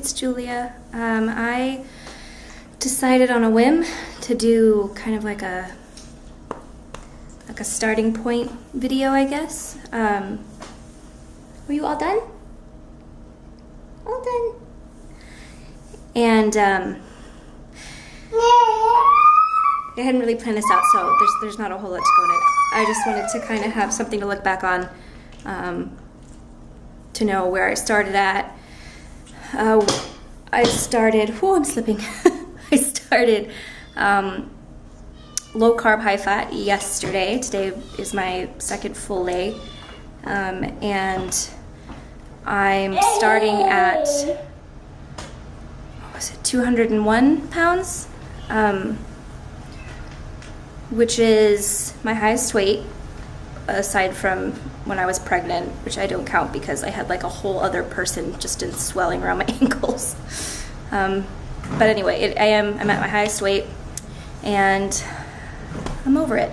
it's Julia. I decided on a whim to do kind of like a starting point video, I guess. Were you all done? All done. And I hadn't really planned this out, so there's not a whole lot to go in it. I just wanted to kind of have something to look back on, to know where I started at. I started, I'm slipping. I started low carb, high fat yesterday. Today is my second full day. And I'm starting at, 201 pounds, which is my highest weight, aside from when I was pregnant, which I don't count because I had like a whole other person just in swelling around my ankles. But anyway, I'm at my highest weight, and I'm over it.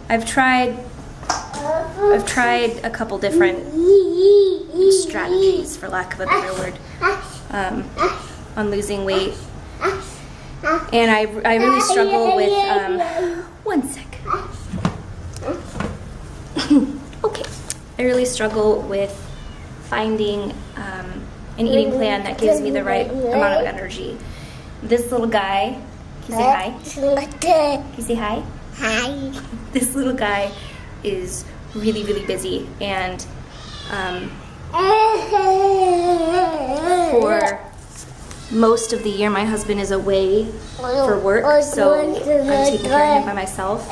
I've tried a couple different strategies, for lack of a better word, on losing weight, and I really struggle with one sec. Okay, I really struggle with finding an eating plan that gives me the right amount of energy. This little guy, can you say hi? Can you say hi? Hi. This little guy is really, really busy, and for most of the year my husband is away for work, so I'm taking care of him by myself.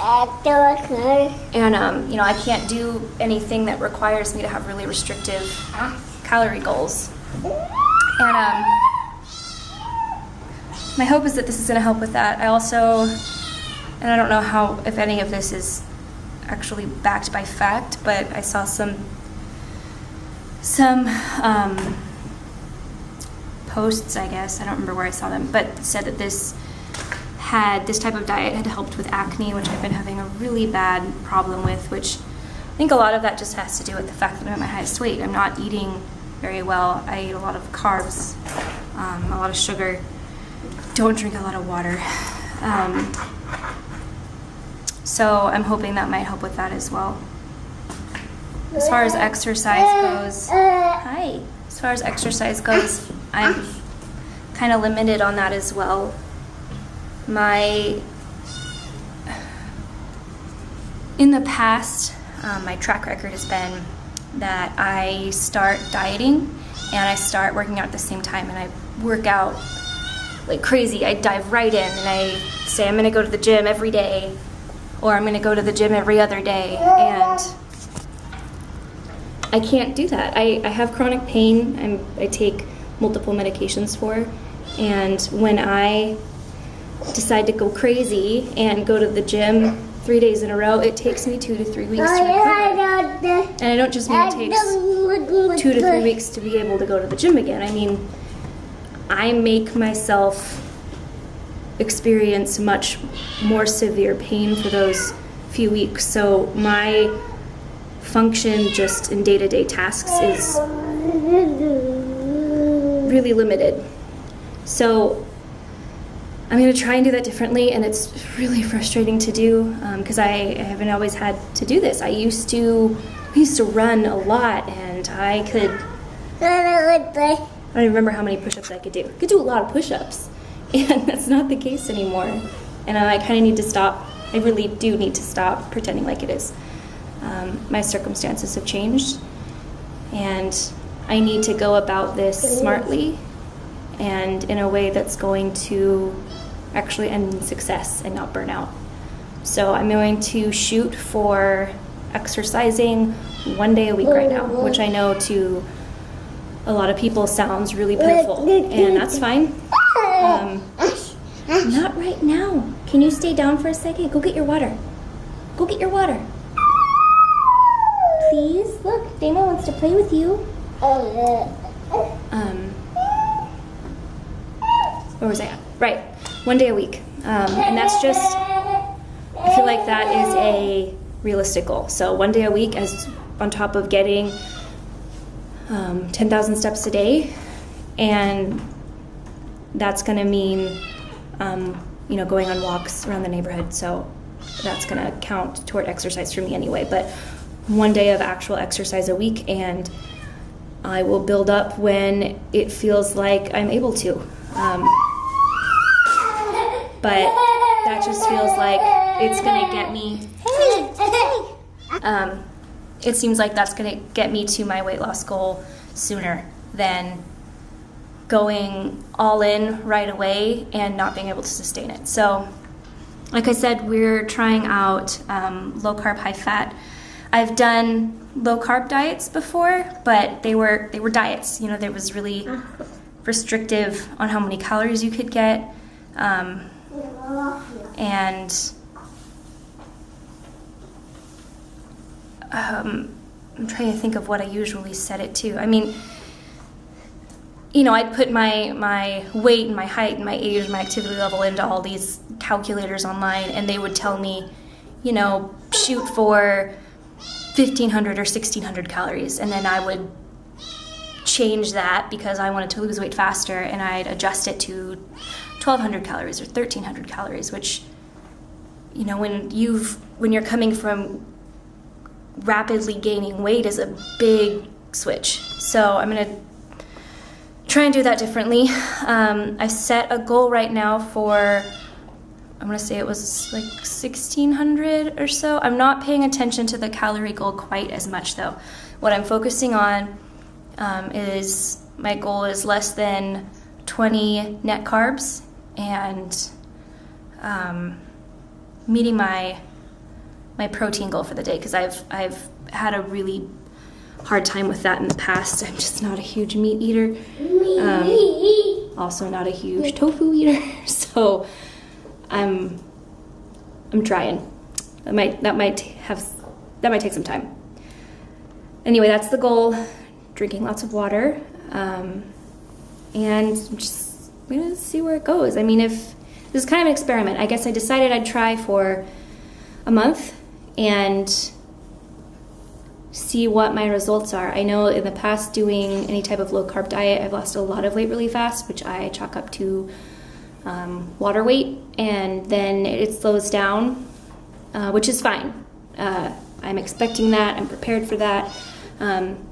And I can't do anything that requires me to have really restrictive calorie goals. And my hope is that this is going to help with that. I also, and I don't know if any of this is actually backed by fact, but I saw some posts, I guess, I don't remember where I saw them, but said that this type of diet had helped with acne, which I've been having a really bad problem with, which I think a lot of that just has to do with the fact that I'm at my highest weight. I'm not eating very well. I eat a lot of carbs, a lot of sugar, don't drink a lot of water. So I'm hoping that might help with that as well. As far as exercise goes, I'm kind of limited on that as well. In the past, my track record has been that I start dieting and I start working out at the same time, and I work out like crazy. I dive right in and I say I'm going to go to the gym every day, or I'm going to go to the gym every other day, and I can't do that. I have chronic pain. I take multiple medications for, and when I decide to go crazy and go to the gym 3 days in a row, it takes me 2 to 3 weeks to recover. And I don't just mean it takes 2 to 3 weeks to be able to go to the gym again. I mean, I make myself experience much more severe pain for those few weeks. So my function just in day-to-day tasks is really limited. So I'm going to try and do that differently, and it's really frustrating to do because I haven't always had to do this. I used to run a lot, and I don't even remember how many push-ups I could do. I could do a lot of push-ups, and that's not the case anymore. And I kind of need to stop. I really do need to stop pretending like it is. My circumstances have changed, and I need to go about this smartly and in a way that's going to actually end in success and not burn out. So I'm going to shoot for exercising 1 day a week right now, which I know to a lot of people sounds really pitiful, and that's fine. Not right now. Can you stay down for a second? Go get your water. Go get your water. Please, look, Damo wants to play with you. Where was I at? Right, 1 day a week. And that's just, I feel like that is a realistic goal. So 1 day a week, as on top of getting 10,000 steps a day, and that's going to mean going on walks around the neighborhood. So that's going to count toward exercise for me anyway. But one day of actual exercise a week, and I will build up when it feels like I'm able to. But that just feels like it's going to get me. It seems like that's going to get me to my weight loss goal sooner than going all in right away and not being able to sustain it. So, like I said, we're trying out low carb, high fat. I've done low carb diets before, but they were diets. There was really restrictive on how many calories you could get, and I'm trying to think of what I usually set it to. I mean, I'd put my weight and my height and my age and my activity level into all these calculators online, and they would tell me, shoot for 1,500 or 1,600 calories. And then I would change that because I wanted to lose weight faster, and I'd adjust it to 1,200 calories or 1,300 calories, which, when you're coming from rapidly gaining weight is a big switch. So I'm going to try and do that differently. I set a goal right now for, I'm going to say it was like 1,600 or so. I'm not paying attention to the calorie goal quite as much though. What I'm focusing on is my goal is less than 20 net carbs and meeting my protein goal for the day, because I've had a really hard time with that in the past. I'm just not a huge meat eater. Also not a huge tofu eater. So I'm trying. That might take some time. Anyway, that's the goal. Drinking lots of water, and I'm just gonna see where it goes. I mean, if this is kind of an experiment, I guess I decided I'd try for a month and see what my results are. I know in the past, doing any type of low carb diet, I've lost a lot of weight really fast, which I chalk up to water weight, and then it slows down, which is fine. I'm expecting that. I'm prepared for that.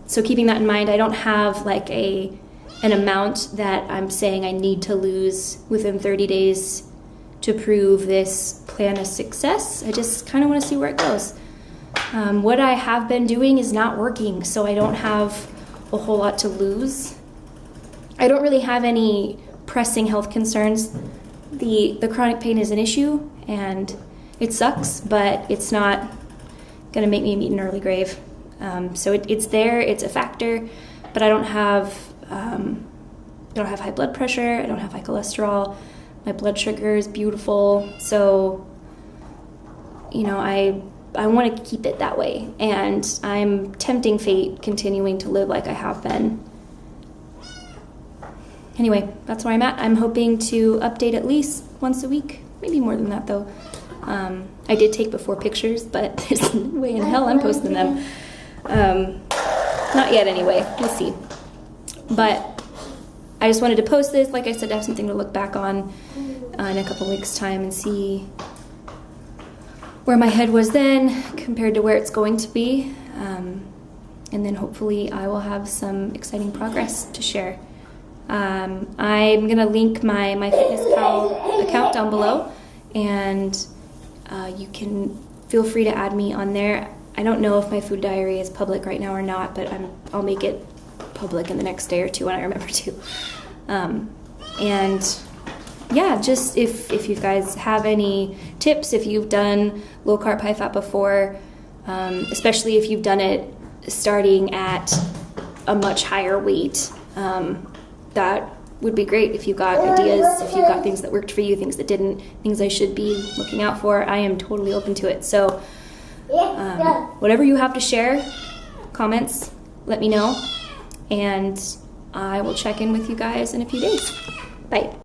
So keeping that in mind, I don't have like an amount that I'm saying I need to lose within 30 days to prove this plan a success. I just kind of want to see where it goes. What I have been doing is not working, so I don't have a whole lot to lose. I don't really have any pressing health concerns. The chronic pain is an issue, and it sucks, but it's not going to make me meet an early grave. So it's there, it's a factor, but I don't have high blood pressure, I don't have high cholesterol, my blood sugar is beautiful, so, I want to keep it that way, and I'm tempting fate continuing to live like I have been. Anyway, that's where I'm at. I'm hoping to update at least once a week, maybe more than that though. I did take before pictures, but there's no way in hell I'm posting them. Not yet anyway, we'll see. But I just wanted to post this, like I said, to have something to look back on in a couple weeks' time and see where my head was then compared to where it's going to be. And then hopefully I will have some exciting progress to share. I'm going to link my MyFitnessPal account down below, and you can feel free to add me on there. I don't know if my food diary is public right now or not, but I'll make it public in the next day or two when I remember to. And yeah, just if you guys have any tips, if you've done low carb, high fat before, especially if you've done it starting at a much higher weight, that would be great. If you got ideas, if you got things that worked for you, things that didn't, things I should be looking out for, I am totally open to it. So whatever you have to share, comments, let me know, and I will check in with you guys in a few days. Bye.